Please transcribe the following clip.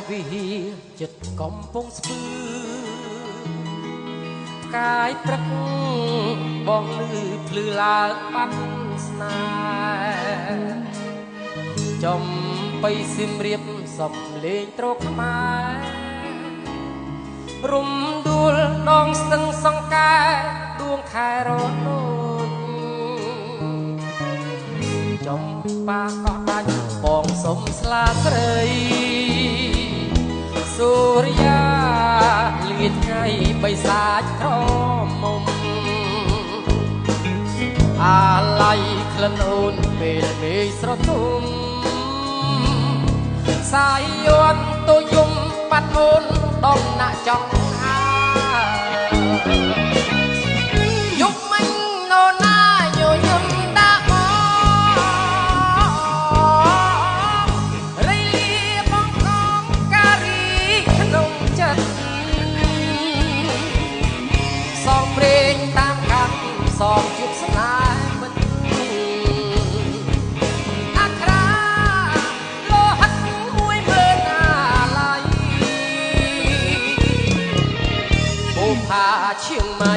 វិហារចិត្តកំពុងស្ពឺកាយព្រឹកបងលឺភ្លឺឡើងបាត់ស្នេហ៍ចំបៃសៀមរាបសំលេងត្រកខ្មែររំដួលដងស្ទឹងសង្កែដួងខែរនោចចំបាកោះដាច់បងសុំស្លាស្រីសូរិយាលៀនថ្ងៃបិសាចក្រមុំអាឡ័យក្លិនអូនពេលមេឃស្រទុំសាយយន់ទៅយំបាត់អូនដំណាក់ចង់យប់មិញនរណាញញឹមដាក់មករៃលាបងកងការីក្នុងចិត្តសងព្រេងតាមកម្មសងជួបស្នេហ៍មិនអាក្រាលោហិតមួយមើលអាឡ័យអូផាឈៀងម៉ៃ